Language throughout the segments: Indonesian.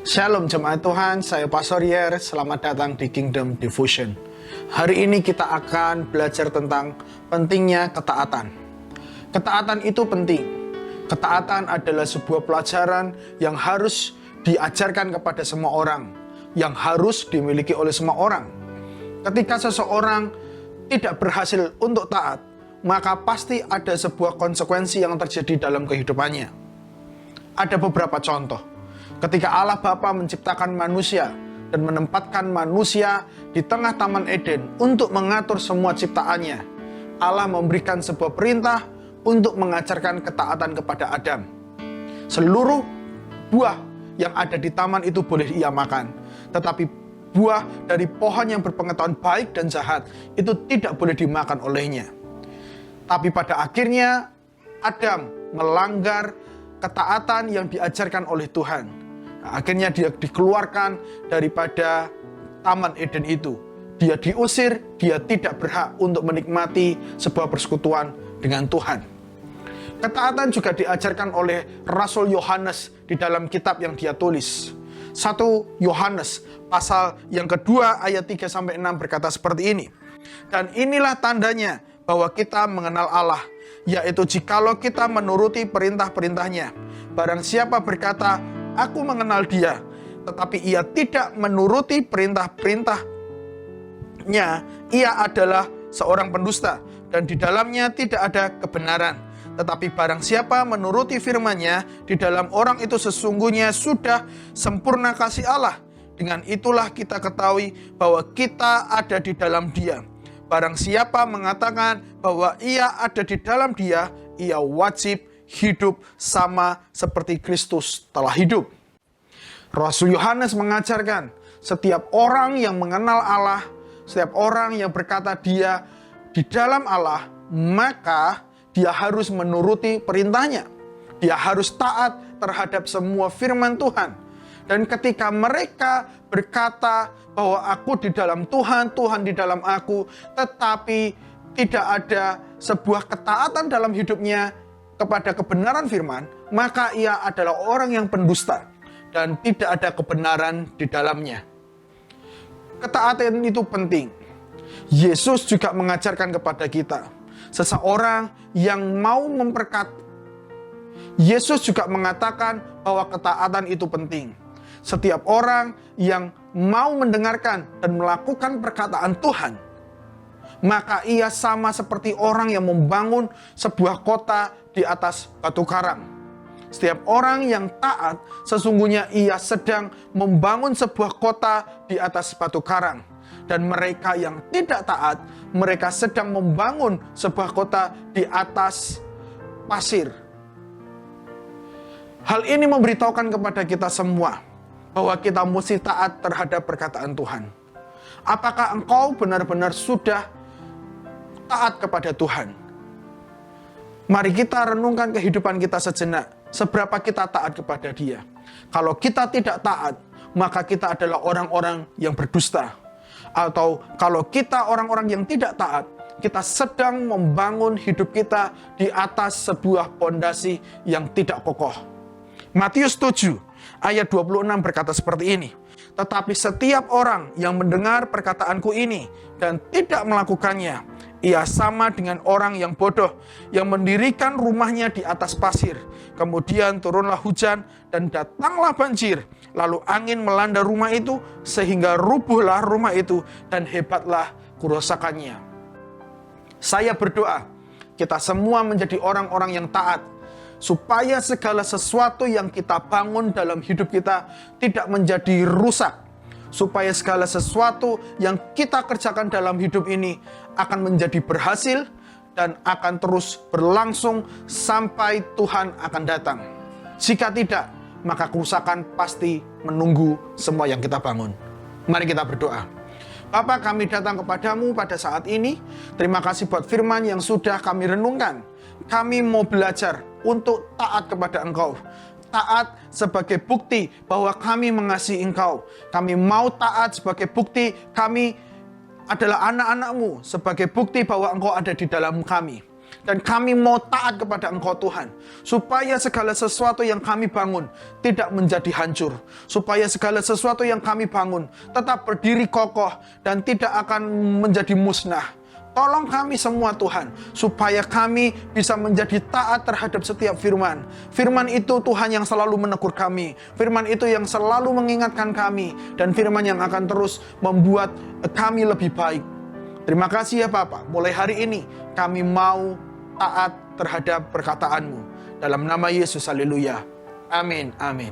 Shalom jemaat Tuhan, saya Pastor Yer, selamat datang di Kingdom Devotion. Hari ini kita akan belajar tentang pentingnya ketaatan. Ketaatan itu penting. Ketaatan adalah sebuah pelajaran yang harus diajarkan kepada semua orang, yang harus dimiliki oleh semua orang. Ketika seseorang tidak berhasil untuk taat, maka pasti ada sebuah konsekuensi yang terjadi dalam kehidupannya. Ada beberapa contoh. Ketika Allah Bapa menciptakan manusia dan menempatkan manusia di tengah Taman Eden untuk mengatur semua ciptaannya, Allah memberikan sebuah perintah untuk mengajarkan ketaatan kepada Adam. Seluruh buah yang ada di taman itu boleh ia makan, tetapi buah dari pohon yang berpengetahuan baik dan jahat itu tidak boleh dimakan olehnya. Tapi pada akhirnya Adam melanggar ketaatan yang diajarkan oleh Tuhan. Akhirnya dia dikeluarkan daripada Taman Eden itu. Dia diusir, dia tidak berhak untuk menikmati sebuah persekutuan dengan Tuhan. Ketaatan juga diajarkan oleh Rasul Yohanes di dalam kitab yang dia tulis. 1 Yohanes pasal yang kedua ayat 3-6 berkata seperti ini. Dan inilah tandanya bahwa kita mengenal Allah, yaitu jikalau kita menuruti perintah-perintahnya. Barang siapa berkata, aku mengenal dia, tetapi ia tidak menuruti perintah-perintahnya, ia adalah seorang pendusta, dan di dalamnya tidak ada kebenaran. Tetapi barang siapa menuruti firman-Nya, di dalam orang itu sesungguhnya sudah sempurna kasih Allah. Dengan itulah kita ketahui bahwa kita ada di dalam Dia. Barang siapa mengatakan bahwa ia ada di dalam Dia, ia wajib hidup sama seperti Kristus telah hidup. Rasul Yohanes mengajarkan setiap orang yang mengenal Allah, setiap orang yang berkata dia di dalam Allah, maka dia harus menuruti perintahnya. Dia harus taat terhadap semua firman Tuhan. Dan ketika mereka berkata bahwa aku di dalam Tuhan, Tuhan di dalam aku, tetapi tidak ada sebuah ketaatan dalam hidupnya kepada kebenaran firman, maka ia adalah orang yang pendusta dan tidak ada kebenaran di dalamnya. Ketaatan itu penting. Yesus juga mengajarkan kepada kita, seseorang yang mau Yesus juga mengatakan bahwa ketaatan itu penting. Setiap orang yang mau mendengarkan dan melakukan perkataan Tuhan, maka ia sama seperti orang yang membangun sebuah kota di atas batu karang. Setiap orang yang taat, sesungguhnya ia sedang membangun sebuah kota di atas batu karang. Dan mereka yang tidak taat, mereka sedang membangun sebuah kota di atas pasir. Hal ini memberitahukan kepada kita semua bahwa kita mesti taat terhadap perkataan Tuhan. Apakah engkau benar-benar sudah taat kepada Tuhan? Mari kita renungkan kehidupan kita sejenak. Seberapa kita taat kepada Dia. Kalau kita tidak taat, maka kita adalah orang-orang yang berdusta. Atau kalau kita orang-orang yang tidak taat, kita sedang membangun hidup kita di atas sebuah pondasi yang tidak kokoh. Matius 7 ayat 26 berkata seperti ini. Tetapi setiap orang yang mendengar perkataanku ini dan tidak melakukannya, ia sama dengan orang yang bodoh yang mendirikan rumahnya di atas pasir. Kemudian turunlah hujan dan datanglah banjir. Lalu angin melanda rumah itu sehingga rubuhlah rumah itu dan hebatlah kerusakannya. Saya berdoa kita semua menjadi orang-orang yang taat, supaya segala sesuatu yang kita bangun dalam hidup kita tidak menjadi rusak. Supaya segala sesuatu yang kita kerjakan dalam hidup ini akan menjadi berhasil dan akan terus berlangsung sampai Tuhan akan datang. Jika tidak, maka kerusakan pasti menunggu semua yang kita bangun. Mari kita berdoa. Bapa, kami datang kepadamu pada saat ini. Terima kasih buat firman yang sudah kami renungkan. Kami mau belajar untuk taat kepada Engkau. Taat sebagai bukti bahwa kami mengasihi Engkau. Kami mau taat sebagai bukti kami adalah anak-anak-Mu, sebagai bukti bahwa Engkau ada di dalam kami. Dan kami mau taat kepada Engkau Tuhan. Supaya segala sesuatu yang kami bangun tidak menjadi hancur. Supaya segala sesuatu yang kami bangun tetap berdiri kokoh dan tidak akan menjadi musnah. Tolong kami semua Tuhan, supaya kami bisa menjadi taat terhadap setiap firman. Firman itu Tuhan yang selalu menegur kami. Firman itu yang selalu mengingatkan kami. Dan firman yang akan terus membuat kami lebih baik. Terima kasih ya Bapa, mulai hari ini kami mau taat terhadap perkataanmu. Dalam nama Yesus, haleluya. Amin, amin.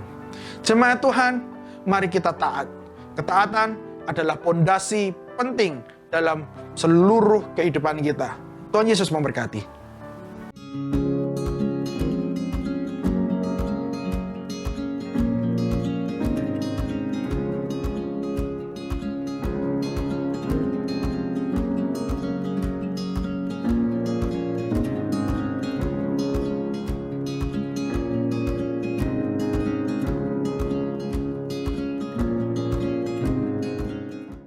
Jemaat Tuhan, mari kita taat. Ketaatan adalah pondasi penting dalam seluruh kehidupan kita. Tuhan Yesus memberkati.